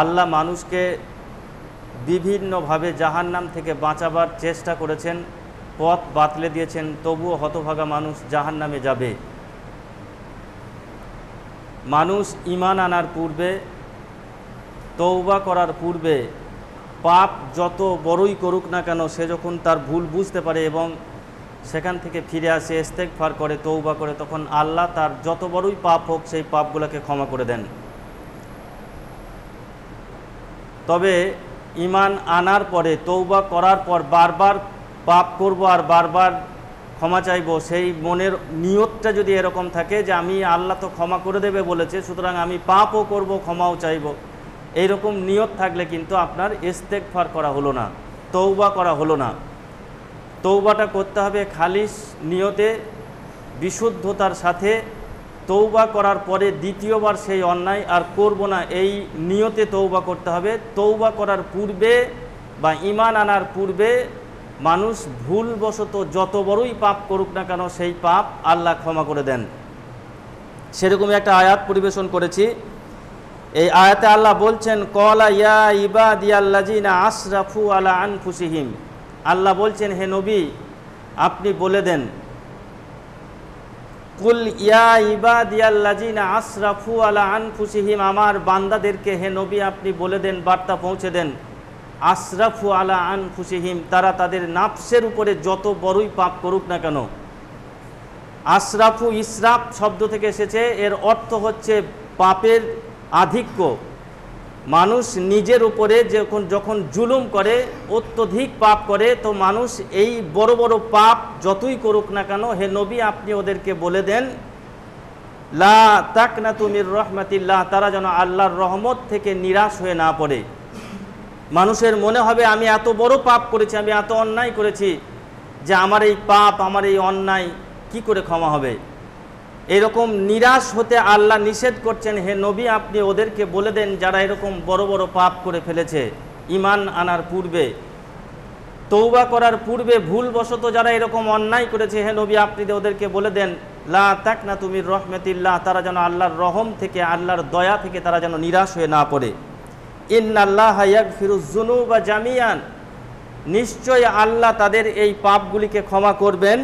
আল্লাহ মানুষকে বিভিন্নভাবে জাহান্নাম থেকে বাঁচাবার চেষ্টা করেছেন, পথ বাতলে দিয়েছেন, তবুও হতভাগা মানুষ জাহান্নামে যাবে। মানুষ ঈমান আনার পূর্বে, তওবা করার পূর্বে পাপ যত বড়ই করুক না কেন, সে যখন তার ভুল বুঝতে পারে এবং সেখান থেকে ফিরে আসে, ইস্তেগফার করে, তওবা করে, তখন আল্লাহ তার যত বড়ই পাপ হোক সেই পাপগুলোকে ক্ষমা করে দেন। তবে ঈমান আনার পরে, তওবা করার পর বারবার পাপ করব আর বারবার ক্ষমা চাইব, সেই মনের নিয়তটা যদি এরকম থাকে যে আমি আল্লাহ তো ক্ষমা করে দেবে বলেছে, সুতরাং আমি পাপও করব, ক্ষমাও চাইব, এইরকম নিয়ত থাকলে কিন্তু আপনার ইস্তেগফার করা হলো না, তওবা করা হলো না। তওবাটা করতে হবে খালিস নিয়তে, বিশুদ্ধতার সাথে। তওবা করার পরে দ্বিতীয়বার সেই অন্যায় আর করব না, এই নিয়তে তওবা করতে হবে। তওবা করার পূর্বে বা ঈমান আনার পূর্বে মানুষ ভুলবশত যত বড়ই পাপ করুক না কেন সেই পাপ আল্লাহ ক্ষমা করে দেন। সেরকমই একটা আয়াত পরিবেশন করেছি। এই আয়াতে আল্লাহ বলছেন, ক্বালা ইয়া ইবাদিয়াল্লাযিনা আসরাফু আলা আনফুসিহিম। আল্লাহ বলছেন, হে নবী আপনি বলে দেন, কুল ইয়া ইবাদিয়াল্লাযিনা আসরাফু আলা আনফুসিহিম, আমার বান্দাদেরকে হে নবী আপনি বলে দেন, বার্তা পৌঁছে দেন, আসরাফু আলা আনফুসিহিম, তারা তাদের নাফসের উপরে যত বড়ই পাপ করুক না কেন। আসরাফু ইসরাফ শব্দ থেকে এসেছে, এর অর্থ হচ্ছে পাপের আধিক্য। মানুষ নিজের উপরে যখন জুলুম করে, অত্যধিক পাপ করে, তো মানুষ এই বড় বড় পাপ যতই করুক না কেন, হে নবী আপনি ওদেরকে বলে দেন, লা তাকনাতু মির রাহমাতিল্লাহ, তারা যেন আল্লাহর রহমত থেকে নিরাশ হয়ে না পড়ে। মানুষের মনে হবে আমি এত বড় পাপ করেছি, আমি এত অন্যায় করেছি, যে আমার এই পাপ, আমার এই অন্যায় কি করে ক্ষমা হবে। এরকম নিরাশ হতে আল্লাহ নিষেধ করছেন, হে নবী আপনি ওদেরকে বলে দেন যারা এরকম বড় বড় পাপ করে ফেলেছে ঈমান আনার পূর্বে, তওবা করার পূর্বে ভুলবশত যারা এরকম অন্যায় করেছে, হে নবী আপনি ওদেরকে বলে দেন, লা তাকনাতু মির রাহমাতিল্লাহ, তারা যেন আল্লাহর রহম থেকে, আল্লাহর দয়া থেকে তারা যেন নিরাশ হয়ে না পড়ে। ইন্নাল্লাহা ইয়াগফিরুয যুনুবা জামিআন, নিশ্চয় আল্লাহ তাদের এই পাপগুলিকে ক্ষমা করবেন।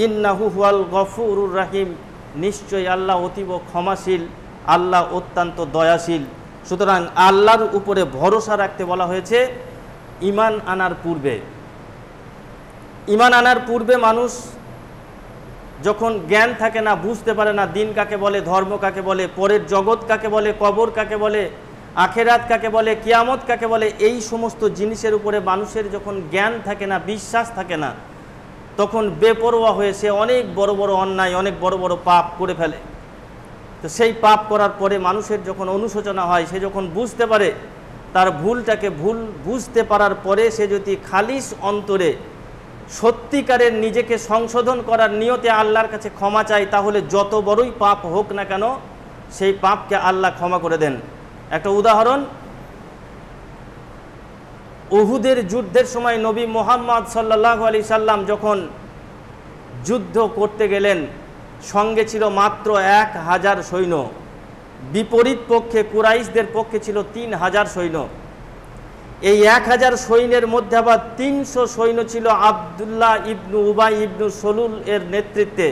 ইন্নাহু হুয়াল গফুরুর রাহিম, নিশ্চয় আল্লাহ অতীব ক্ষমাশীল, আল্লাহ অত্যন্ত দয়াশীল। সুতরাং আল্লাহর উপরে ভরসা রাখতে বলা হয়েছে ঈমান আনার পূর্বে। ঈমান আনার পূর্বে মানুষ যখন জ্ঞান থাকে না, বুঝতে পারে না দিন কাকে বলে, ধর্ম কাকে বলে, পরের জগৎ কাকে বলে, কবর কাকে বলে, আখেরাত কাকে বলে, কিয়ামত কাকে বলে, এই সমস্ত জিনিসের উপরে মানুষের যখন জ্ঞান থাকে না, বিশ্বাস থাকে না, তখন বেপরোয়া হয়ে সে অনেক বড় বড় অন্যায়, অনেক বড় বড় পাপ করে ফেলে। তো সেই পাপ করার পরে মানুষের যখন অনুশোচনা হয়, সে যখন বুঝতে পারে তার ভুলটাকে, ভুল বুঝতে পারার পরে সে যদি খালিস অন্তরে সত্যিকারের নিজেকে সংশোধন করার নিয়তে আল্লাহর কাছে ক্ষমা চায়, তাহলে যত বড়ই পাপ হোক না কেন সেই পাপকে আল্লাহ ক্ষমা করে দেন। একটা উদাহরণ, উহুদের যুদ্ধের সময় নবী মুহাম্মদ সাল্লাল্লাহু আলাইহি সাল্লাম যখন যুদ্ধ করতে গেলেন, সঙ্গে ছিল মাত্র 1000 সৈন্য, বিপরীত পক্ষে কুরাইশদের পক্ষে ছিল 3000 সৈন্য। এই 1000 সৈন্যের মধ্যে আবার 300 সৈন্য ছিল আব্দুল্লাহ ইবনু উবাই ইবনু সলুল এর নেতৃত্বে।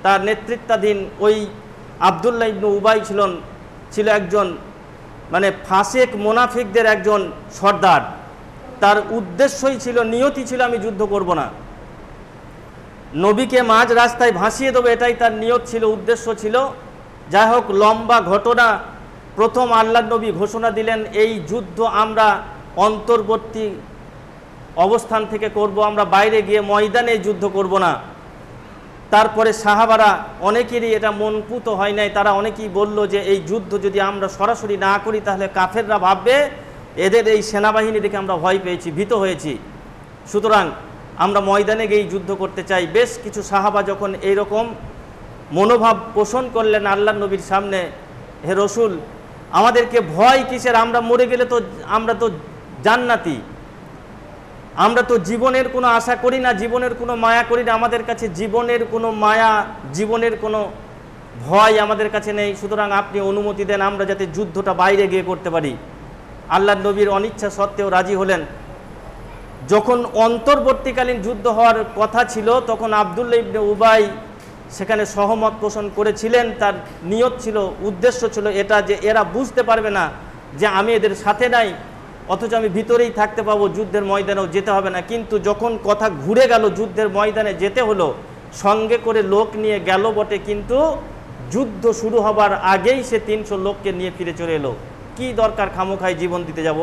তার নেতৃত্বাধীন ওই আব্দুল্লাহ ইবনু উবাই ছিল একজন মানে ফাসেক মুনাফিকদের একজন সর্দার। তার উদ্দেশ্যই ছিল, নিয়তি ছিল আমি যুদ্ধ করব না, নবীকে মাঝ রাস্তায় ভাসিয়ে দেবো, এটাই তার নিয়ত ছিল, উদ্দেশ্য ছিল। যাই হোক, লম্বা ঘটনা। প্রথম আল্লাহর নবী ঘোষণা দিলেন, এই যুদ্ধ আমরা অন্তর্বর্তী অবস্থান থেকে করব, আমরা বাইরে গিয়ে ময়দানে যুদ্ধ করব না। তারপরে সাহাবারা অনেকেরই এটা মনপুত হয় নাই, তারা অনেকেই বলল যে এই যুদ্ধ যদি আমরা সরাসরি না করি তাহলে কাফেররা ভাববে এদের এই সেনাবাহিনী দেখে আমরা ভয় পেয়েছি, ভীত হয়েছি, সুতরাং আমরা ময়দানে গিয়ে যুদ্ধ করতে চাই। বেশ কিছু সাহাবা যখন এইরকম মনোভাব পোষণ করলেন আল্লাহর নবীর সামনে, হে রসুল আমাদেরকে ভয় কিসের, আমরা মরে গেলে তো আমরা তো জান্নাতি, আমরা তো জীবনের কোনো আশা করি না, জীবনের কোনো মায়া করি না, আমাদের কাছে জীবনের কোনো মায়া, জীবনের কোনো ভয় আমাদের কাছে নেই, সুতরাং আপনি অনুমতি দেন আমরা যাতে যুদ্ধটা বাইরে গিয়ে করতে পারি। আল্লাহ নবীর অনিচ্ছা সত্ত্বেও রাজি হলেন। যখন অন্তর্বর্তীকালীন যুদ্ধ হওয়ার কথা ছিল তখন আব্দুল্লাহ ইবনে উবাই সেখানে সহমত পোষণ করেছিলেন। তার নিয়ত ছিল, উদ্দেশ্য ছিল এটা যে এরা বুঝতে পারবে না যে আমি এদের সাথে নাই, অথচ আমি ভিতরেই থাকতে পাবো, যুদ্ধের ময়দানেও যেতে হবে না। কিন্তু যখন কথা ঘুরে গেল, যুদ্ধের ময়দানে যেতে হলো, সঙ্গে করে লোক নিয়ে গেল বটে, কিন্তু যুদ্ধ শুরু হবার আগেই সে 300 লোককে নিয়ে ফিরে চলে এলো। কি দরকার খামোখায় জীবন দিতে যাব?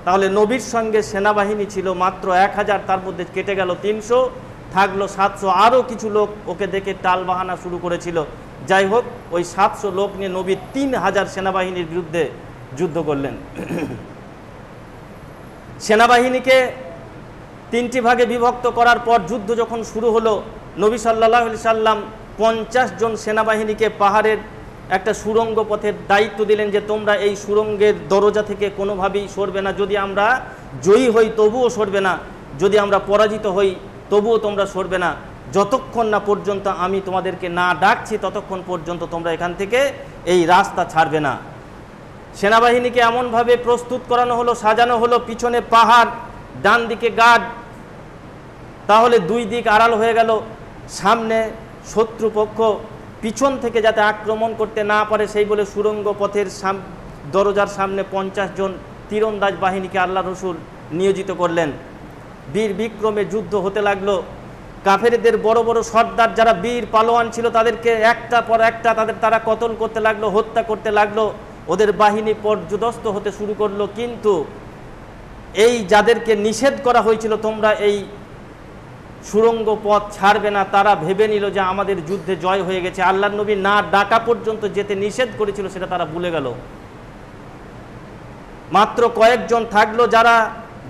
তাহলে নবীর সঙ্গে সেনাবাহিনী ছিল মাত্র 1000, তার মধ্যে কেটে গেল 300, থাকলো 700। আরও কিছু লোক ওকে দেখে টাল বাহানা শুরু করেছিল। যাই হোক, ওই 700 লোক নিয়ে নবী 3000 সেনাবাহিনীর বিরুদ্ধে যুদ্ধ করলেন। সেনাবাহিনীকে 3টি ভাগে বিভক্ত করার পর যুদ্ধ যখন শুরু হলো, নবী সাল্লাল্লাহু আলাইহি সাল্লাম 50 জন সেনাবাহিনীকে পাহাড়ের একটা সুড়ঙ্গ পথের দায়িত্ব দিলেন যে তোমরা এই সুড়ঙ্গের দরজা থেকে কোনোভাবেই সরবে না। যদি আমরা জয়ী হই তবুও সরবে না, যদি আমরা পরাজিত হই তবুও তোমরা সরবে না। যতক্ষণ না পর্যন্ত আমি তোমাদেরকে না ডাকছি ততক্ষণ পর্যন্ত তোমরা এখান থেকে এই রাস্তা ছাড়বে না। সেনাবাহিনীকে এমনভাবে প্রস্তুত করানো হলো, সাজানো হলো, পিছনে পাহাড়, ডান দিকে গার্ড, তাহলে 2 দিক আড়াল হয়ে গেল। সামনে শত্রুপক্ষ পিছন থেকে যাতে আক্রমণ করতে না পারে সেই বলে সুড়ঙ্গ পথের দরজার সামনে 50 জন তীরন্দাজ বাহিনীকে আল্লাহ রসুল নিয়োজিত করলেন। বীর বিক্রমে যুদ্ধ হতে লাগলো। কাফেরদের বড় বড় সর্দার যারা বীর পালোয়ান ছিল তাদেরকে একটা পর একটা তারা কতল করতে লাগলো, হত্যা করতে লাগলো। ওদের বাহিনী পর্যদস্ত হতে শুরু করলো। কিন্তু এই যাদেরকে নিষেধ করা হয়েছিল তোমরা এই সুড়ঙ্গ পথ ছাড়বে না, তারা ভেবে নিল যে আমাদের যুদ্ধে জয় হয়ে গেছে। আল্লাহর নবী না ডাকা পর্যন্ত যেতে নিষেধ করেছিল সেটা তারা ভুলে গেল। মাত্র কয়েকজন থাকলো যারা,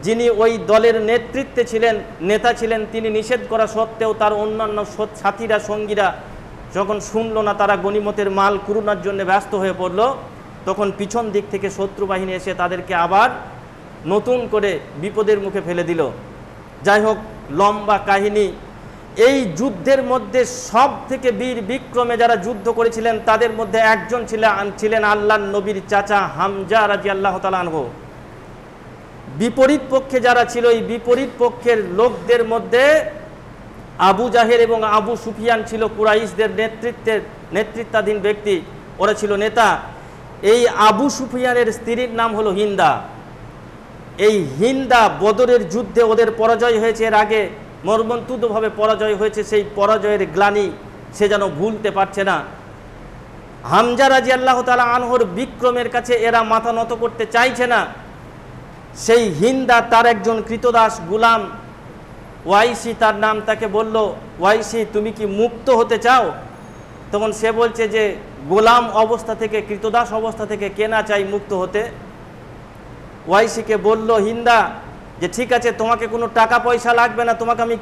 যিনি ওই দলের নেতৃত্বে ছিলেন, নেতা ছিলেন, তিনি নিষেধ করা সত্ত্বেও তার অন্যান্য সাথীরা, সঙ্গীরা যখন শুনলো না, তারা গনিমতের মাল কুড়ানোর জন্য ব্যস্ত হয়ে পড়ল। তখন পিছন দিক থেকে শত্রু বাহিনী এসে তাদেরকে আবার নতুন করে বিপদের মুখে ফেলে দিল। যাই হোক, লম্বা কাহিনী। এই যুদ্ধের মধ্যে সব থেকে বীর বিক্রমে যারা যুদ্ধ করেছিলেন তাদের মধ্যে একজন ছিলেন আল্লাহর নবীর চাচা হামজা রাদিয়াল্লাহু তাআলা আনহু। বিপরীত পক্ষে যারা ছিল, এই বিপরীত পক্ষের লোকদের মধ্যে আবু জাহেল এবং আবু সুফিয়ান ছিল কুরাইশদের নেতৃত্বাধীন ব্যক্তি, ওরা ছিল নেতা। এই আবু সুফিয়ানের স্ত্রীর নাম হলো হিন্দা। এই হিন্দা বদরের যুদ্ধে ওদের পরাজয় হয়েছে, এর আগে মর্মন্তুদভাবে পরাজয় হয়েছে, সেই পরাজয়ের গ্লানি সে যেন ভুলতে পারছে না। হামজা রাদিয়াল্লাহু তাআলা আনহুর বিক্রমের কাছে এরা মাথা নত করতে চাইছে না। সেই হিন্দা তার একজন কৃতদাস গুলাম ওয়াইসি তার নাম, তাকে বলল, ওয়াইসি তুমি কি মুক্ত হতে চাও? তখন সে বলছে যে গোলাম অবস্থা থেকে, কৃতদাস অবস্থা থেকে কে না চাই মুক্ত হতে। ওয়াইসিকে বলল হিন্দা যে ঠিক আছে, তোমাকে কোনো টাকা পয়সা লাগবে না, তোমাকে আমি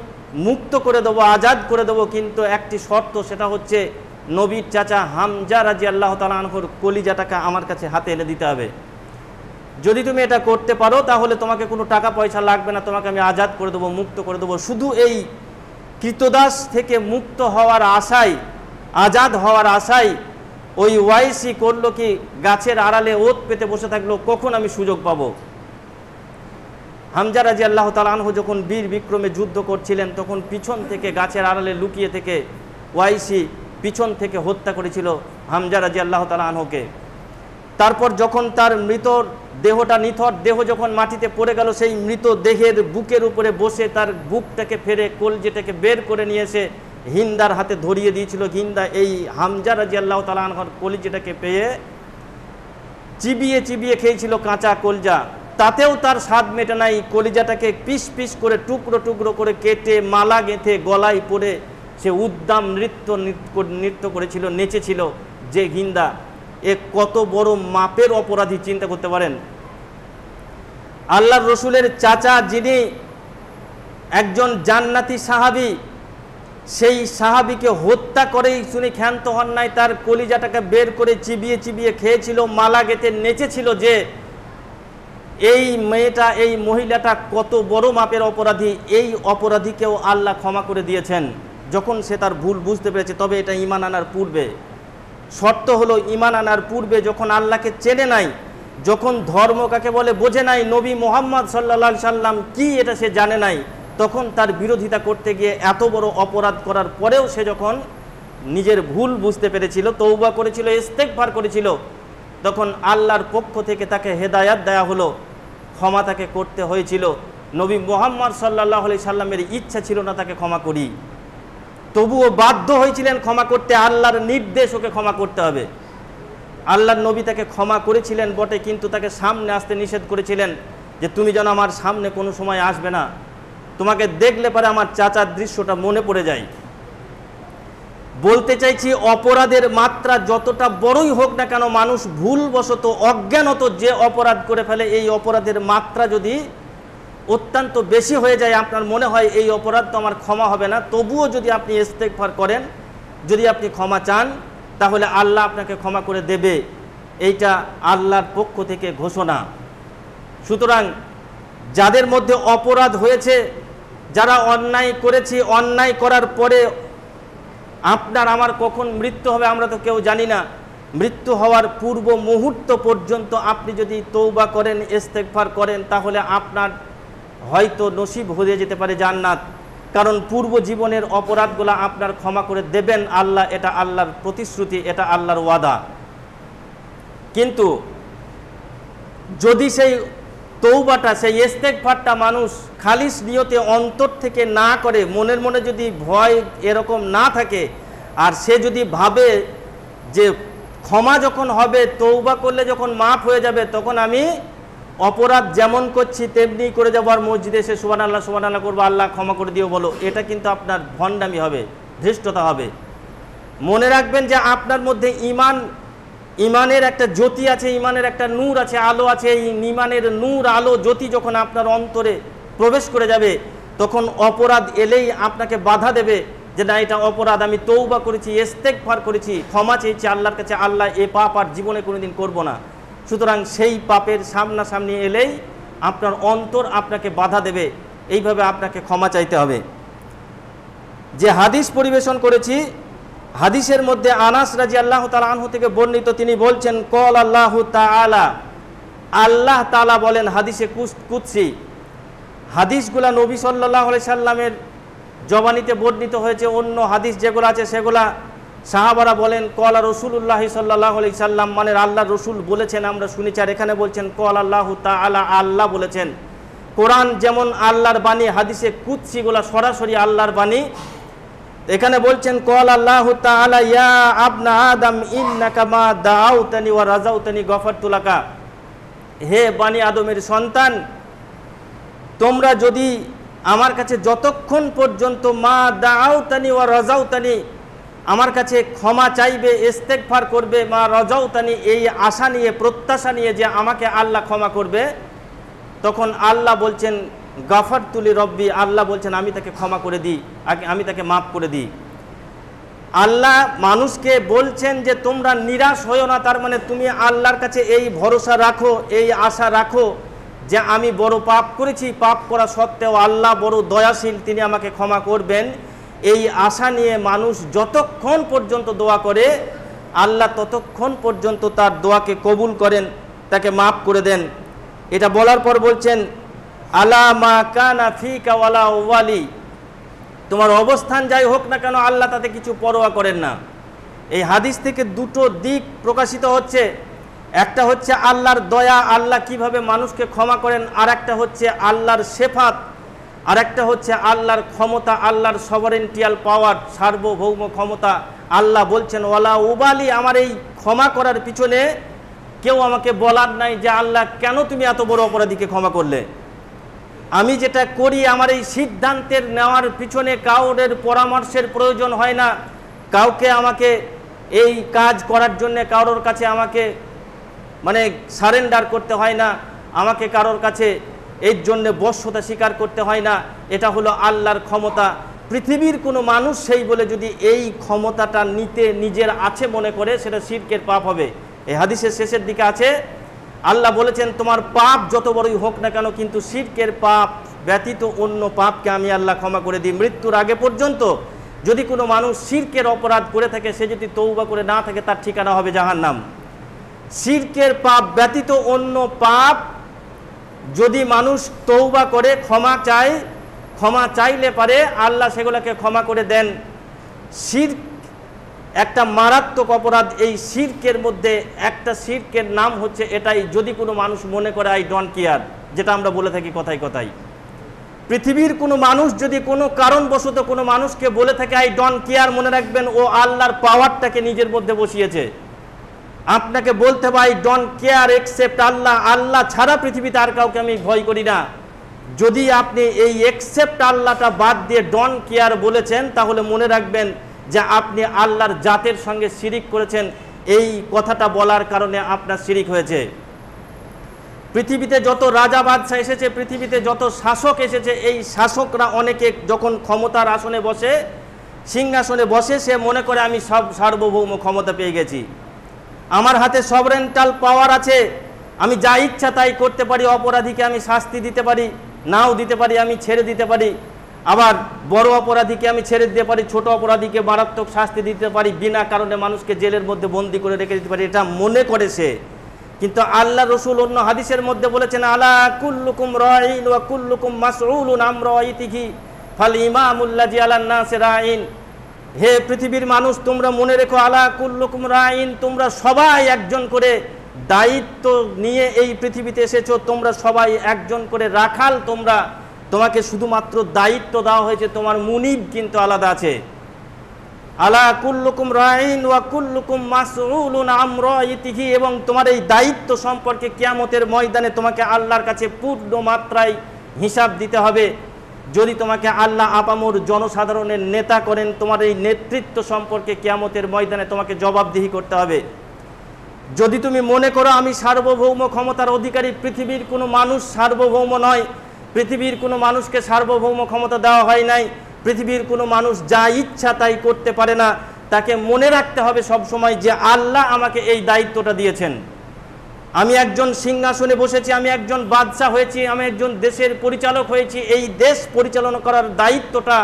মুক্ত করে দেবো, আজাদ করে দেবো, কিন্তু একটি শর্ত, সেটা হচ্ছে নবীর চাচা হামজা রাদিয়াল্লাহু তাআলা আনহুর কলিজাটাকে আমার কাছে হাতে এনে দিতে হবে। যদি তুমি এটা করতে পারো তাহলে তোমাকে কোনো টাকা পয়সা লাগবে না, তোমাকে আমি আজাদ করে দেবো, মুক্ত করে দেবো। শুধু এই কৃতদাস থেকে মুক্ত হওয়ার আশায়, আজাদ হওয়ার আশায় ওই ওয়াইসি করলো কি, গাছের আড়ালে ওত পেতে বসে থাকলো, কখন আমি সুযোগ পাবো। হামজা রাদিয়াল্লাহু তাআলা আনহু যখন বীর বিক্রমে যুদ্ধ করছিলেন তখন পিছন থেকে গাছের আড়ালে লুকিয়ে থেকে ওয়াইসি পিছন থেকে হত্যা করেছিল হামজা রাদিয়াল্লাহু তাআলা আনহুকে। তারপর যখন তার মৃত দেহটা, নিথর দেহ যখন মাটিতে পড়ে গেল, সেই মৃত দেহের বুকের উপরে বসে তার বুকটাকে ফেরে কলজেটাকে বের করে নিয়ে এসে হিন্দার হাতে ধরিয়ে দিয়েছিল। হিন্দা এই হামজা রাদিয়াল্লাহু তাআলা আনহুর কলিজাটাকে পেয়ে চিবিয়ে চিবিয়ে খেয়েছিল কাঁচা কলজা, তাতেও তার স্বাদ মেটে নাই। কলিজাটাকে পিস পিস করে টুকরো টুকরো করে কেটে মালা গেঁথে গলায় পরে সে উদ্দাম নৃত্য করেছিল, নেচেছিল। যে হিন্দা, এ কত বড় মাপের অপরাধী চিন্তা করতে পারেন। আল্লাহর রসুলের চাচা যিনি একজন জান্নাতি সাহাবী, সেই সাহাবীকে হত্যা করেই শুনে ক্ষান্ত হন নাই, তার কলিজাটাকে বের করে চিবিয়ে চিবিয়ে খেয়েছিল, মালা গেঁথে নেচেছিল। যে এই মেয়েটা, এই মহিলাটা কত বড় মাপের অপরাধী, এই অপরাধীকেও আল্লাহ ক্ষমা করে দিয়েছেন যখন সে তার ভুল বুঝতে পেরেছে। তবে এটা ঈমান আনার পূর্বে, শর্ত হলো ঈমান আনার পূর্বে যখন আল্লাহকে চেনে নাই, যখন ধর্ম কাকে বলে বোঝে নাই, নবী মুহাম্মদ সাল্লাল্লাহু আলাইহি সাল্লাম কি এটা সে জানে নাই, তখন তার বিরোধিতা করতে গিয়ে এত বড় অপরাধ করার পরেও সে যখন নিজের ভুল বুঝতে পেরেছিল, তওবা করেছিল, ইস্তেগফার করেছিল, তখন আল্লাহর পক্ষ থেকে তাকে হেদায়াত দেয়া হলো, ক্ষমা তাকে করতে হয়েছিল। নবী মুহাম্মদ সাল্লাল্লাহু আলাইহি সাল্লামের ইচ্ছা ছিল না তাকে ক্ষমা করি, তবুও বাধ্য হয়েছিলেন ক্ষমা করতে। আল্লাহর নির্দেশ ওকে ক্ষমা করতে হবে। আল্লাহর নবী তাকে ক্ষমা করেছিলেন বটে, কিন্তু তাকে সামনে আসতে নিষেধ করেছিলেন যে তুমি যেন আমার সামনে কোনো সময় আসবে না, তোমাকে দেখলে পরে আমার চাচার দৃশ্যটা মনে পড়ে যায়। বলতে চাইছি, অপরাধের মাত্রা যতটা বড়ই হোক না কেন, মানুষ ভুলবশত অজ্ঞানত যে অপরাধ করে ফেলে, এই অপরাধের মাত্রা যদি অত্যন্ত বেশি হয়ে যায়, আপনার মনে হয় এই অপরাধ তো আমার ক্ষমা হবে না, তবুও যদি আপনি ইস্তেগফার করেন, যদি আপনি ক্ষমা চান, তাহলে আল্লাহ আপনাকে ক্ষমা করে দেবে। এইটা আল্লাহর পক্ষ থেকে ঘোষণা। সুতরাং যাদের মধ্যে অপরাধ হয়েছে, যারা অন্যায় করেছি, অন্যায় করার পরে আপনার আমার কখন মৃত্যু হবে আমরা তো কেউ জানি না, মৃত্যু হওয়ার পূর্ব মুহূর্ত পর্যন্ত আপনি যদি তওবা করেন, ইস্তেগফার করেন, তাহলে আপনার হয়তো নসিব হয়ে যেতে পারে জান্নাত। কারণ পূর্ব জীবনের অপরাধগুলো আপনার ক্ষমা করে দেবেন আল্লাহ, এটা আল্লাহর প্রতিশ্রুতি, এটা আল্লাহর ওয়াদা। কিন্তু যদি সেই তওবাটা, সেই ইস্তেগফারটা মানুষ খালিস নিয়তে অন্তর থেকে না করে, মনের মনে যদি ভয় এরকম না থাকে, আর সে যদি ভাবে যে ক্ষমা যখন হবে, তওবা করলে যখন মাফ হয়ে যাবে, তখন আমি অপরাধ যেমন করছি তেমনি করে যাবো, আর মসজিদে এসে সুবহানাল্লাহ সুবহানাল্লাহ করবো, আল্লাহ ক্ষমা করে দিও বলো, এটা কিন্তু আপনার ভণ্ডামি হবে, ধৃষ্টতা হবে। মনে রাখবেন যে আপনার মধ্যে ইমানের একটা জ্যোতি আছে, ইমানের একটা নূর আছে, আলো আছে। এই ইমানের নূর, আলো, জ্যোতি যখন আপনার অন্তরে প্রবেশ করে যাবে, তখন অপরাধ এলেই আপনাকে বাধা দেবে যে না, এটা অপরাধ, আমি তওবা করেছি, ইস্তেগফার করেছি, ক্ষমা চেয়েছি আল্লাহর কাছে, আল্লাহ এ পাপ আর জীবনে কোনোদিন করব না। সুতরাং সেই পাপের সামনাসামনি এলেই আপনার অন্তর আপনাকে বাধা দেবে, এইভাবে আপনাকে ক্ষমা চাইতে হবে। যে হাদিস পরিবেশন করেছি, হাদিসের মধ্যে আনাস রাদিয়াল্লাহু তাআলা আনহু থেকে বর্ণিত, তিনি বলছেন, কল আল্লাহু তাআলা, আল্লাহ তাআলা বলেন, হাদিসে কুদসি। হাদিসগুলা নবী সাল্লাল্লাহু আলাইহি সাল্লামের জবানিতে বর্ণিত হয়েছে। অন্য হাদিস যেগুলো আছে সেগুলা সাহাবারা বলেন কলা রাসূলুল্লাহ সাল্লাল্লাহু আলাইহি সাল্লাম, মানে আল্লাহর রসুল বলেছেন, আমরা শুনেছি। আর এখানে বলছেন কল আল্লাহু তাআলা, আল্লাহ বলেছেন। কোরআন যেমন আল্লাহর বাণী, হাদিসে কুদসিগুলা সরাসরি আল্লাহর বাণী। এখানে বলছেন কল আল্লাহু তাআলা, ইয়া আবনা আদম ইন্নাকা মা দাআউতানি ওয়া রাজাউতানি গফারতু লাকা, হে বানি আদমের সন্তান, তোমরা যদি আমার কাছে যতক্ষণ পর্যন্ত মা দাআউতানি ওয়া রাজাউতানি, আমার কাছে ক্ষমা চাইবে, ইস্তেগফার করবে, মা রাজাউতানি, এই আশা নিয়ে, প্রত্যাশা নিয়ে যে আমাকে আল্লাহ ক্ষমা করবে, তখন আল্লাহ বলছেন গাফারতু লি রব্বি, আল্লাহ বলছেন আমি তাকে ক্ষমা করে দিই, আমি তাকে মাফ করে দিই। আল্লাহ মানুষকে বলছেন যে তোমরা নিরাশ হয়ো না, তার মানে তুমি আল্লাহর কাছে এই ভরসা রাখো, এই আশা রাখো যে আমি বড় পাপ করেছি, পাপ করা সত্ত্বেও আল্লাহ বড় দয়াশীল, তিনি আমাকে ক্ষমা করবেন। এই আশা নিয়ে মানুষ যতক্ষণ পর্যন্ত দোয়া করে, আল্লাহ ততক্ষণ পর্যন্ত তার দোয়াকে কবুল করেন, তাকে মাফ করে দেন। এটা বলার পর বলছেন আলা মা কানা ফিকা ওয়ালা ওয়ালি, তোমার অবস্থান যাই হোক না কেন আল্লাহ তাতে কিছু পরোয়া করেন না। এই হাদিস থেকে দুটো দিক প্রকাশিত হচ্ছে, একটা হচ্ছে আল্লাহর দয়া, আল্লাহ কিভাবে মানুষকে ক্ষমা করেন, আর একটা হচ্ছে আল্লাহর শেফাত, আর একটা হচ্ছে আল্লাহর ক্ষমতা, আল্লাহর সভারেন্টিয়াল পাওয়ার, সার্বভৌম ক্ষমতা। আল্লাহ বলছেন ওয়ালা উবালি, আমার এই ক্ষমা করার পিছনে কেউ আমাকে বলার নাই যে আল্লাহ কেন তুমি এত বড় অপরাধীকে ক্ষমা করলে। আমি যেটা করি, আমার এই সিদ্ধান্তের নেওয়ার পিছনে কাউরের পরামর্শের প্রয়োজন হয় না, কাউকে আমাকে এই কাজ করার জন্য কারোর কাছে আমাকে সারেন্ডার করতে হয় না, আমাকে কারোর কাছে এর জন্য বশ্যতা স্বীকার করতে হয় না। এটা হলো আল্লাহর ক্ষমতা। পৃথিবীর কোনো মানুষ সেই বলে যদি এই ক্ষমতাটা নিতে নিজের আছে মনে করে, সেটা শিরকের পাপ হবে। এই হাদিসের শেষের দিকে আছে, আল্লাহ বলেছেন তোমার পাপ যত বড়ই হোক না কেন, কিন্তু শিরকের পাপ ব্যতীত অন্য পাপকে আমি আল্লাহ ক্ষমা করে দিই। মৃত্যুর আগে পর্যন্ত যদি কোনো মানুষ শিরকের অপরাধ করে থাকে, সে যদি তওবা করে না থাকে, তার ঠিকানা হবে জাহান্নাম। শিরকের পাপ ব্যতীত অন্য পাপ যদি মানুষ তওবা করে ক্ষমা চাইলে পারে আল্লাহ সেগুলোকে ক্ষমা করে দেন। শিরক একটা মারাত্মক অপরাধ। এই শিরকের মধ্যে একটা শিরকের নাম হচ্ছে এটাই, যদি কোনো মানুষ মনে করে আই ডোন্ট কেয়ার, যেটা আমরা বলে থাকি কথায় কথায়। পৃথিবীর কোনো মানুষ যদি কোনো কারণবশত কোনো মানুষকে বলে থাকে আই ডোন্ট কেয়ার, মনে রাখবেন ও আল্লাহর পাওয়ারটাকে নিজের মধ্যে বসিয়েছে। আপনাকে বলতে হবে আই ডোন্ট কেয়ার এক্সেপ্ট আল্লাহ, আল্লাহ ছাড়া পৃথিবীতে আর কাউকে আমি ভয় করি না। যদি আপনি এই এক্সেপ্ট আল্লাহটা বাদ দিয়ে ডোন্ট কেয়ার বলেছেন, তাহলে মনে রাখবেন যে আপনি আল্লাহর জাতের সঙ্গে শিরিক করেছেন। এই কথাটা বলার কারণে আপনার শিরিক হয়েছে। পৃথিবীতে যত রাজা বাদশাহ এসেছে, পৃথিবীতে যত শাসক এসেছে, এই শাসকরা অনেকে যখন ক্ষমতার আসনে বসে, সিংহাসনে বসে, সে মনে করে আমি সব সার্বভৌম ক্ষমতা পেয়ে গেছি, আমার হাতে সভরেন্টাল পাওয়ার আছে, আমি যা ইচ্ছা তাই করতে পারি, অপরাধীকে আমি শাস্তি দিতে পারি, নাও দিতে পারি, আমি ছেড়ে দিতে পারি, আবার বড় অপরাধীকে আমি ছেড়ে দিতে পারি, ছোট অপরাধীকে মারাত্মক শাস্তি দিতে পারি, বিনা কারণে মানুষকে জেলের মধ্যে বন্দি করে রেখে দিতে পারি, এটা মনে করে সে। কিন্তু আল্লাহ রসুল অন্য হাদিসের মধ্যে বলেছেন আলা কুল্লুকুম রাইন ওয়া কুল্লুকুম মাসউলুন আন রাইতিহি ফাল ইমামুল্লাযী আলান নাসি রাইন। হে পৃথিবীর মানুষ, তোমরা মনে রেখো আলা কুল্লুকুম রাইন, তোমরা সবাই একজন করে দায়িত্ব নিয়ে এই পৃথিবীতে এসেছো, তোমরা সবাই একজন করে রাখাল, তোমাকে শুধুমাত্র দায়িত্ব দেওয়া হয়েছে, তোমার মুনিব কিন্তু আলাদা আছে। আলা কুল্লুকুম রাইন ওয়া কুল্লুকুম মাসউলুন আন রাইতিহি, এবং তোমার এই দায়িত্ব সম্পর্কে কিয়ামতের ময়দানে তোমাকে আল্লাহর কাছে পূর্ণ মাত্রায় হিসাব দিতে হবে। যদি তোমাকে আল্লাহ আপামর জনসাধারণের নেতা করেন, তোমার এই নেতৃত্ব সম্পর্কে কিয়ামতের ময়দানে তোমাকে জবাবদিহি করতে হবে। যদি তুমি মনে করো আমি সার্বভৌম ক্ষমতার অধিকারী, পৃথিবীর কোনো মানুষ সার্বভৌম নয়, পৃথিবীর কোনো মানুষকে সার্বভৌম ক্ষমতা দেওয়া হয় নাই, পৃথিবীর কোনো মানুষ যা ইচ্ছা তাই করতে পারে না, তাকে মনে রাখতে হবে সব সময় যে আল্লাহ আমাকে এই দায়িত্বটা দিয়েছেন। আমি একজন সিংহাসনে বসেছি, আমি একজন বাদশাহ হয়েছি, আমি একজন দেশের পরিচালক হয়েছি, এই দেশ পরিচালনা করার দায়িত্বটা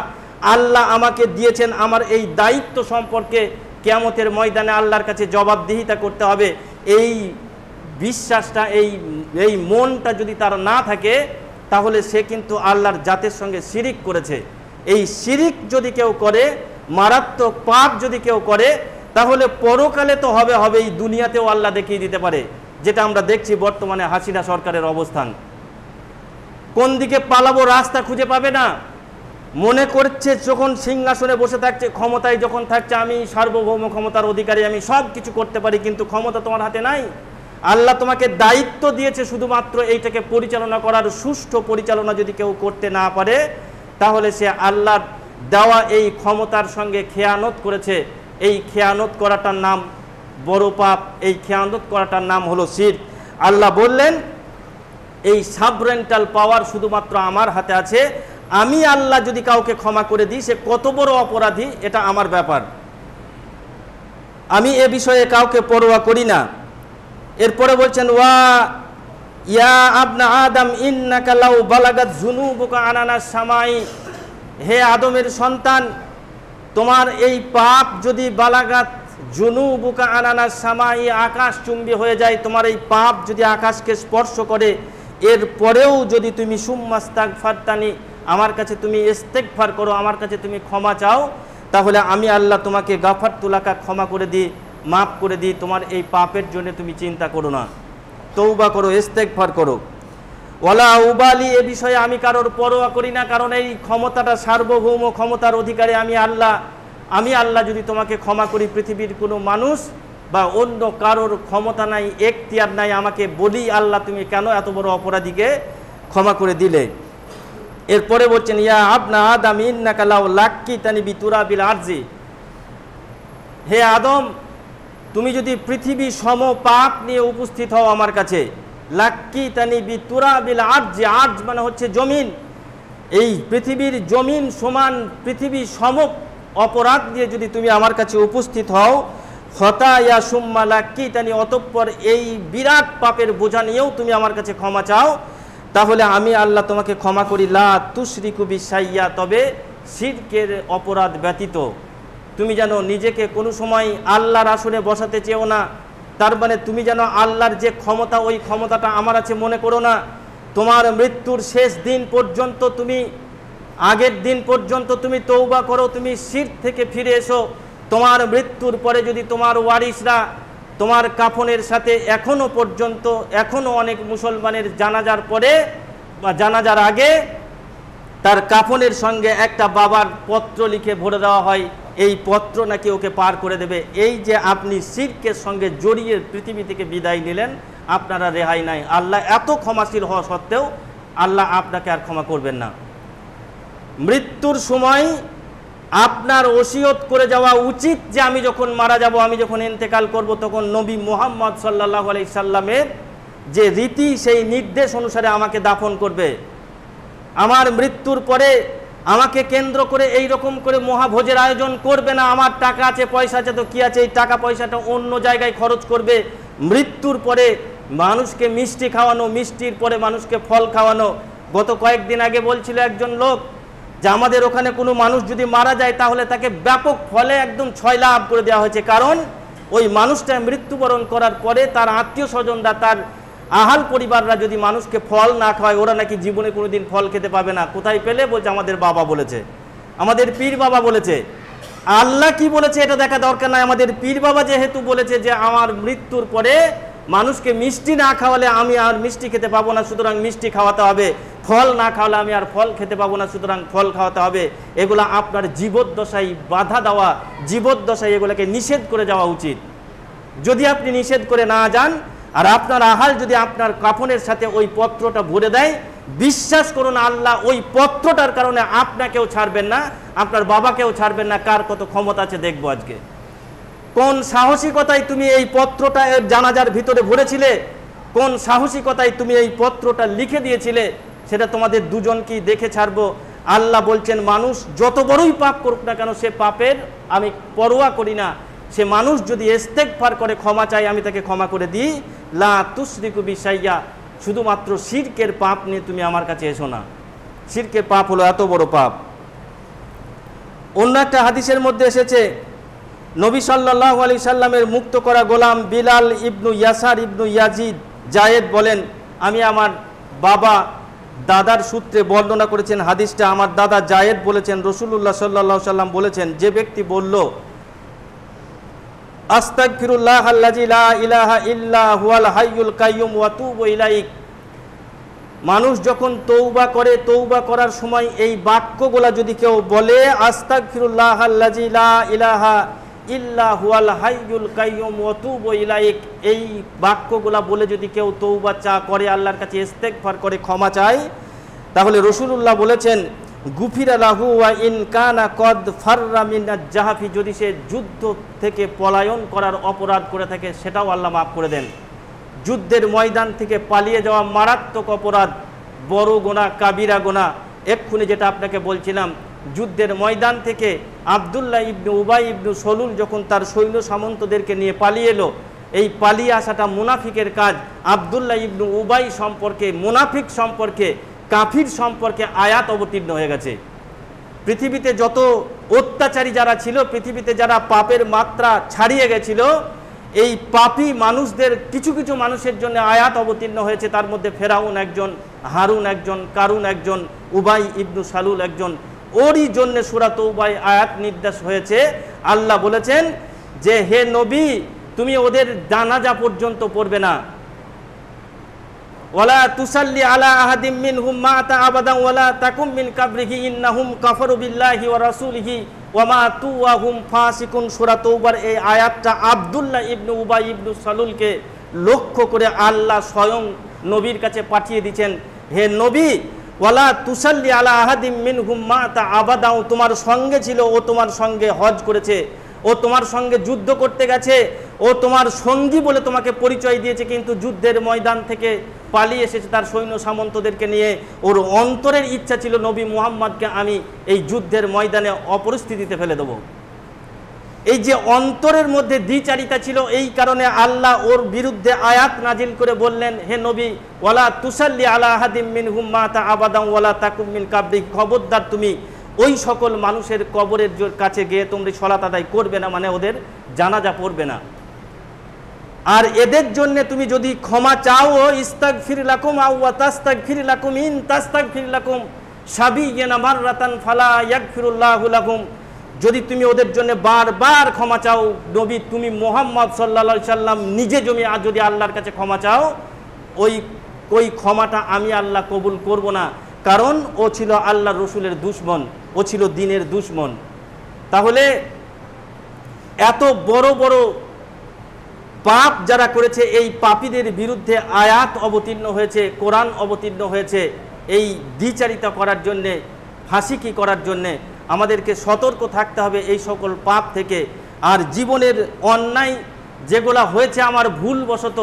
আল্লাহ আমাকে দিয়েছেন। আমার এই দায়িত্ব সম্পর্কে কিয়ামতের ময়দানে আল্লাহর কাছে জবাবদিহিতা করতে হবে। এই বিশ্বাসটা, এই মনটা যদি তার না থাকে, তাহলে সে কিন্তু আল্লাহর জাতের সঙ্গে শিরিক করেছে। এই শিরিক যদি কেউ করে, মারাত্মক পাপ যদি কেউ করে, তাহলে পরকালে তো হবে, এই দুনিয়াতেও আল্লাহ দেখিয়ে দিতে পারে, যেটা আমরা দেখছি বর্তমানে হাসিনা সরকারের অবস্থান। কোন দিকে পালাবো রাস্তা খুঁজে পাবে না। মনে করছে যখন সিংহাসনে বসে থাকছে, ক্ষমতায় যখন থাকছে, আমি সার্বভৌম ক্ষমতার অধিকারী, আমি সব কিছু করতে পারি, কিন্তু ক্ষমতা তোমার হাতে নাই। আল্লাহ তোমাকে দায়িত্ব দিয়েছে শুধুমাত্র এইটাকে পরিচালনা করার। সুষ্ঠু পরিচালনা যদি কেউ করতে না পারে, তাহলে সে আল্লাহর দেওয়া এই ক্ষমতার সঙ্গে খেয়ানত করেছে। এই খেয়ানত করাটার নাম বড় পাপ, এই খেয়ানত করাটার নাম হলো শিরক। আল্লাহ বললেন এই সাবরেন্টাল পাওয়ার শুধুমাত্র আমার হাতে আছে, আমি আল্লাহ যদি কাউকে ক্ষমা করে দিই, সে কত বড় অপরাধী এটা আমার ব্যাপার, আমি এ বিষয়ে কাউকে পরোয়া করি না। এরপরে বলছেন ওয়া ইয়া আবনা আদম ইন্নাকা লাউ বালাগাত যুনুবুকা আনানাস সামাই, হে আদমের সন্তান, তোমার এই পাপ যদি বালাগাত যুনুবুকা আনানাস সামাই, আকাশ চুম্বি হয়ে যায়, তোমার এই পাপ যদি আকাশকে স্পর্শ করে, এরপরেও যদি তুমি সুম্মাস্তাগফারতানি, আমার কাছে তুমি ইস্তেগফার করো, আমার কাছে তুমি ক্ষমা চাও, তাহলে আমি আল্লাহ তোমাকে গাফারতুলাকা, ক্ষমা করে দিই, মাফ করে দিই। তোমার এই পাপের জন্য তুমি চিন্তা করো না, তওবা করো, ইস্তেগফার করো। ওয়ালা উবালি, এ বিষয়ে আমি কারোর পরোয়া করি না, কারণ এই ক্ষমতাটা সার্বভৌম ক্ষমতার অধিকারী আমি আল্লাহ। আমি আল্লাহ যদি তোমাকে ক্ষমা করি, পৃথিবীর কোনো মানুষ বা অন্য কারোর ক্ষমতা নাই, এখতিয়ার নাই আমাকে বলি আল্লাহ তুমি কেন এত বড় অপরাধীকে ক্ষমা করে দিলে। এরপরে বলছেন ইয়া আবনা আদম ইন্নাকা লাউ লাক্কিতানি বিতুরাবিল আরজি, হে আদম, তুমি যদি পৃথিবী সম পাপ নিয়ে উপস্থিত হও আমার কাছে, লাক্কিতানি বিতুরাবিল আরজি, আরজ মানে হচ্ছে জমিন, এই পৃথিবীর জমিন সমান পৃথিবী সম অপরাধ নিয়ে যদি তুমি আমার কাছে উপস্থিত হও, খতায়া সুম্মা লাক্কিতানি, অতঃপর এই বিরাট পাপের বোঝা নিয়েও তুমি আমার কাছে ক্ষমা চাও, তাহলে আমি আল্লাহ তোমাকে ক্ষমা করি। লা তুশরিকু বিশাইয়া, তবে শিরকের অপরাধ ব্যতীত। তুমি যেন নিজেকে কোনো সময় আল্লাহর আসনে বসাতে চেও না, তার মানে তুমি যেন আল্লাহর যে ক্ষমতা, ওই ক্ষমতাটা আমার আছে মনে করো না। তোমার মৃত্যুর শেষ দিন পর্যন্ত, তুমি আগের দিন পর্যন্ত তুমি তওবা করো, তুমি শিরক থেকে ফিরে এসো। তোমার মৃত্যুর পরে যদি তোমার ওয়ারিসরা তোমার কাফনের সাথে এখনো অনেক মুসলমানের জানাজার পরে বা জানাজার আগে তার কাফনের সঙ্গে একটা বাবার পত্র লিখে ভরে দেওয়া হয়, এই পত্র নাকি ওকে পার করে দেবে। এই যে আপনি শিরকের সঙ্গে জড়িয়ে পৃথিবী থেকে বিদায় নিলেন, আপনারা রেহাই নাই। আল্লাহ এত ক্ষমাশীল হওয়া সত্ত্বেও আল্লাহ আপনাকে আর ক্ষমা করবেন না। মৃত্যুর সময় আপনার ওসিয়ত করে যাওয়া উচিত যে আমি যখন মারা যাব, আমি যখন ইন্তেকাল করব, তখন নবী মুহাম্মদ সাল্লাল্লাহু আলাইহি সাল্লামের যে রীতি, সেই নির্দেশ অনুসারে আমাকে দাফন করবে। আমার মৃত্যুর পরে আমাকে কেন্দ্র করে এই রকম করে মহাভোজের আয়োজন করবে না। আমার টাকা আছে, পয়সা আছে, তো কি আছে, এই টাকা পয়সাটা অন্য জায়গায় খরচ করবে। মৃত্যুর পরে মানুষকে মিষ্টি খাওয়ানো, মিষ্টির পরে মানুষকে ফল খাওয়ানো। গত কয়েকদিন আগে বলছিল একজন লোক যে আমাদের ওখানে কোনো মানুষ যদি মারা যায় তাহলে তাকে ব্যাপক ফলে একদম 6 লাভ করে দেওয়া হয়েছে। কারণ ওই মানুষটা মৃত্যুবরণ করার পরে তার আত্মীয় স্বজনরা, তার আহাল পরিবাররা যদি মানুষকে ফল না খাওয়ায়, ওরা নাকি জীবনে কোনোদিন ফল খেতে পাবে না। কোথায় পেলে? বলছে আমাদের বাবা বলেছে, আমাদের পীর বাবা বলেছে। আল্লাহ কি বলেছে এটা দেখা দরকার নাই। আমাদের পীর বাবা যেহেতু বলেছে যে আমার মৃত্যুর পরে মানুষকে মিষ্টি না খাওয়ালে আমি আর মিষ্টি খেতে পাবো না, সুতরাং মিষ্টি খাওয়াতে হবে। ফল না খাওয়ালে আমি আর ফল খেতে পাবো না, সুতরাং ফল খাওয়াতে হবে। এগুলা আপনার জীবদ্দশায় বাধা দেওয়া, জীবদ্দশায় এগুলাকে নিষেধ করে যাওয়া উচিত। যদি আপনি নিষেধ করে না যান আর আপনার আহাল যদি আপনার কাফনের সাথে ওই পত্রটা ভরে দেয়, বিশ্বাস করুন আল্লাহ ওই পত্রটার কারণে আপনাকেও ছাড়বেন না, আপনার বাবাকেও ছাড়বেন না। কার কত ক্ষমতা আছে দেখবো আজকে। কোন সাহসিকতায় তুমি এই পত্রটা জানাজার ভিতরে ভরেছিলে, কোন সাহসিকতায় তুমি এই পত্রটা লিখে দিয়েছিলে, সেটা তোমাদের দুজনকেই দেখে ছাড়বো। আল্লাহ বলছেন মানুষ যত বড়ই পাপ করুক না কেন, সে পাপের আমি পরোয়া করি না। সে মানুষ যদি ইস্তেগফার করে ক্ষমা চায়, আমি তাকে ক্ষমা করে দিই। লা তুশরিকু বি শাইয়্যা, শুধুমাত্র শিরকের পাপ নিয়ে তুমি আমার কাছে এসো না। শিরকের পাপ হলো এত বড় পাপ। অন্য একটা হাদিসের মধ্যে এসেছে, নবী সাল্লাল্লাহু আলাইহি সাল্লামের মুক্ত করা গোলাম বিলাল ইবনু ইয়াসার ইবনু ইয়াজিদ জায়েদ বলেন, আমি আমার বাবা দাদার সূত্রে বর্ণনা করেছেন হাদিসটা। আমার দাদা জায়েদ বলেছেন, রাসূলুল্লাহ সাল্লাল্লাহু আলাইহি সাল্লাম বলেছেন, যে ব্যক্তি বলল আস্তাগফিরুল্লাহ আল্লাযী লা ইলাহা ইল্লা হুয়াল হাইয়ুল কাইয়্যুম ওয়া তুবু ইলাইহি, মানুষ যখন তওবা করে, তওবা করার সময় এই বাক্যগুলা যদি কেউ বলে, আস্তাগফিরুল্লাহ আল্লাযী লা ইলাহা ইল্লা হুয়াল হাইয়ুল কাইয়্যুম ওয়া তুবু ইলাইহি, এই বাক্যগুলা বলে যদি কেউ তওবা করে, আল্লাহর কাছে ইস্তেগফার করে, ক্ষমা চায়, তাহলে রাসূলুল্লাহ বলেছেন গুফিরা লাহু ওয়া ইন কানা কদ ফাররা মিনাজ জাহাফি, যদি সে যুদ্ধ থেকে পলায়ন করার অপরাধ করে থাকে সেটাও আল্লাহ মাফ করে দেন। যুদ্ধের ময়দান থেকে পালিয়ে যাওয়া মারাত্মক অপরাধ, বড় গুনাহ, কাবিরা গুনাহ। এক্ষুনি যেটা আপনাকে বলছিলাম, যুদ্ধের ময়দান থেকে আব্দুল্লাহ ইবনু উবাই ইবনু সলুল যখন তার সৈন্য সামন্তদেরকে নিয়ে পালিয়ে এলো, এই পালিয়ে আসাটা মুনাফিকের কাজ। আব্দুল্লাহ ইবনু উবাই সম্পর্কে, মুনাফিক সম্পর্কে, কাফির সম্পর্কে আয়াত অবতীর্ণ হয়ে গেছে। পৃথিবীতে যত অত্যাচারী যারা ছিল, পৃথিবীতে যারা পাপের মাত্রা ছাড়িয়ে গেছিল, এই পাপী মানুষদের কিছু কিছু মানুষের জন্য আয়াত অবতীর্ণ হয়েছে। তার মধ্যে ফেরাউন একজন, হারুন একজন, কারুন একজন, উবাই ইবনু সালুল একজন। ওরই জন্য সূরা তাওবায় আয়াত নির্দেশ হয়েছে। আল্লাহ বলেছেন যে হে নবী, তুমি ওদের জানাজা পর্যন্ত পড়বে না। ওয়ালা তুসাল্লি আলা আহাদিম মিনহুম মাতা আবাদান ওয়ালা তাকুম মিন কাবরিহি ইন্নাহুম কাফারু বিল্লাহি ওয়া রাসূলিহি ওয়া মাতু ওয়া হুম ফাসিকুন। সূরা তাওবার এই আয়াতটা আব্দুল্লাহ ইবনু উবাই ইবনু সালুলকে লক্ষ্য করে আল্লাহ স্বয়ং নবীর কাছে পাঠিয়ে দিয়েছেন, হে নবী, ওয়ালা তুসাল্লি আলা আহাদিম মিনহুম মাতা আবাদান, তোমার সঙ্গে ছিল, ও তোমার সঙ্গে হজ করেছে, ও তোমার সঙ্গে যুদ্ধ করতে গেছে, ও তোমার সঙ্গী বলে তোমাকে পরিচয় দিয়েছে, কিন্তু যুদ্ধের ময়দান থেকে পালিয়ে এসেছে তার সৈন্য সামন্তদেরকে নিয়ে। ওর অন্তরের ইচ্ছা ছিল নবী মুহাম্মদকে আমি এই যুদ্ধের ময়দানে অপরিস্থিতিতে ফেলে দেব। এই যে অন্তরের মধ্যে দ্বিচারিতা ছিল, এই কারণে আল্লাহ ওর বিরুদ্ধে আয়াত নাজিল করে বললেন, হে নবী, ওয়ালা তুসাল্লি আলা আহাদিম মিনহুম মাতা আবাদান ওয়ালা তাকুম মিন কাবরি, খবরদার তুমি ওই সকল মানুষের কবরের কাছে গিয়ে তোমরা সালাত আদায় করবে না, মানে ওদের জানাজা পড়বে না। আর এদের জন্য তুমি যদি ক্ষমা চাও, ইস্তাগফির লাকুম আও তাস্তাগফির লাকুম ইন তাস্তাগফির লাকুম 70 মাররাতান ফালা ইয়াগফিরুল্লাহু লাকুম, যদি তুমি ওদের জন্য বারবার ক্ষমা চাও, নবী তুমি মুহাম্মদ সাল্লাল্লাহু আলাইহি সাল্লাম নিজে যদি আল্লাহর কাছে ক্ষমা চাও, ওই ক্ষমাটা আমি আল্লাহ কবুল করব না, কারণ ও ছিল আল্লাহর রসুলের দুশমন, ও ছিল দ্বীনের দুশমন। তাহলে এত বড় বড় পাপ যারা করেছে, এই পাপীদের বিরুদ্ধে আয়াত অবতীর্ণ হয়েছে, কোরআন অবতীর্ণ হয়েছে এই দ্বিচারিতা করার জন্যে, ফাঁসিকি করার জন্যে। আমাদেরকে সতর্ক থাকতে হবে এই সকল পাপ থেকে। আর জীবনের অন্যায় যেগুলা হয়েছে, আমার ভুলবশত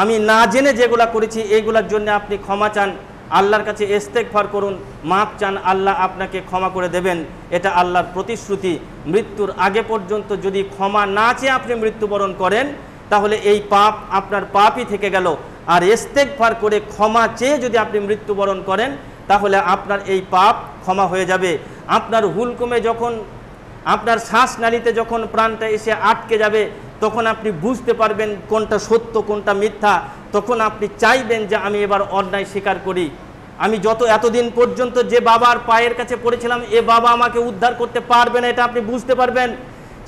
আমি না জেনে যেগুলা করেছি, এইগুলার জন্য আপনি ক্ষমা চান, আল্লাহর কাছে ইস্তেগফার করুন, মাপ চান, আল্লাহ আপনাকে ক্ষমা করে দেবেন। এটা আল্লাহর প্রতিশ্রুতি। মৃত্যুর আগে পর্যন্ত যদি ক্ষমা না চেয়ে আপনি মৃত্যুবরণ করেন, তাহলে এই পাপ আপনার পাপই থেকে গেল। আর ইস্তেগফার করে ক্ষমা চেয়ে যদি আপনি মৃত্যুবরণ করেন, তাহলে আপনার এই পাপ ক্ষমা হয়ে যাবে। আপনার হুলকুমে যখন, আপনার শ্বাসনালীতে যখন প্রাণটা এসে আটকে যাবে, তখন আপনি বুঝতে পারবেন কোনটা সত্য কোনটা মিথ্যা। তখন আপনি চাইবেন যে আমি এবার অন্যায় স্বীকার করি। আমি এতদিন পর্যন্ত যে বাবার পায়ের কাছে পড়েছিলাম, এ বাবা আমাকে উদ্ধার করতে পারবে না, এটা আপনি বুঝতে পারবেন।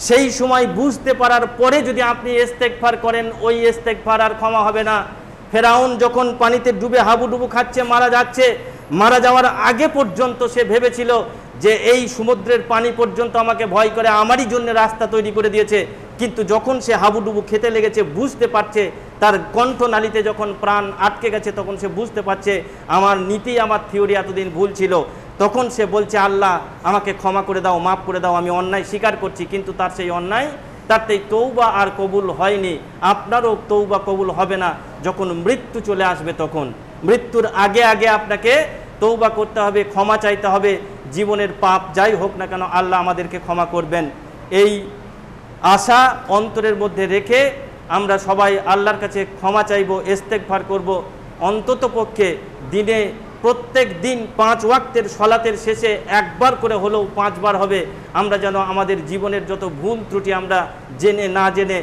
সেই সময় বুঝতে পারার পরে যদি আপনি ইস্তেগফার করেন, ওই ইস্তেগফার আর ক্ষমা হবে না। ফেরাউন যখন পানিতে ডুবে হাবুডুবু খাচ্ছে, মারা যাচ্ছে, মারা যাওয়ার আগে পর্যন্ত সে ভেবেছিল যে এই সমুদ্রের পানি পর্যন্ত আমাকে ভয় করে, আমারই জন্য রাস্তা তৈরি করে দিয়েছে। কিন্তু যখন সে হাবুডুবু খেতে লেগেছে, বুঝতে পারছে, তার কণ্ঠনালীতে যখন প্রাণ আটকে গেছে, তখন সে বুঝতে পারছে আমার নীতি, আমার থিওরি এতদিন ভুল ছিল। তখন সে বলছে, আল্লাহ আমাকে ক্ষমা করে দাও, মাফ করে দাও, আমি অন্যায় স্বীকার করছি। কিন্তু তার সেই অন্যায়, তার সেই তৌবা আর কবুল হয়নি। আপনারও তৌবা কবুল হবে না যখন মৃত্যু চলে আসবে। তখন মৃত্যুর আগে আগে আপনাকে তৌবা করতে হবে, ক্ষমা চাইতে হবে। জীবনের পাপ যাই হোক না কেন, আল্লাহ আমাদেরকে ক্ষমা করবেন, এই আশা অন্তরের মধ্যে রেখে আমরা সবাই আল্লাহর কাছে ক্ষমা চাইব, ইস্তেগফার করব। অন্তত পক্ষে দিনে প্রত্যেক দিন 5 ওয়াক্তের সলাতের শেষে একবার করে হলেও 5 বার হবে। আমরা যেন আমাদের জীবনের যত ভুল ত্রুটি আমরা জেনে না জেনে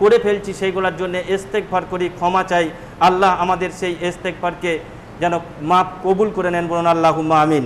করে ফেলছি, সেইগুলোর জন্য ইস্তেগফার করি, ক্ষমা চাই। আল্লাহ আমাদের সেই ইস্তেগফারকে যেন মাপ কবুল করে নেন, বলুন আল্লাহুম্মা আমিন।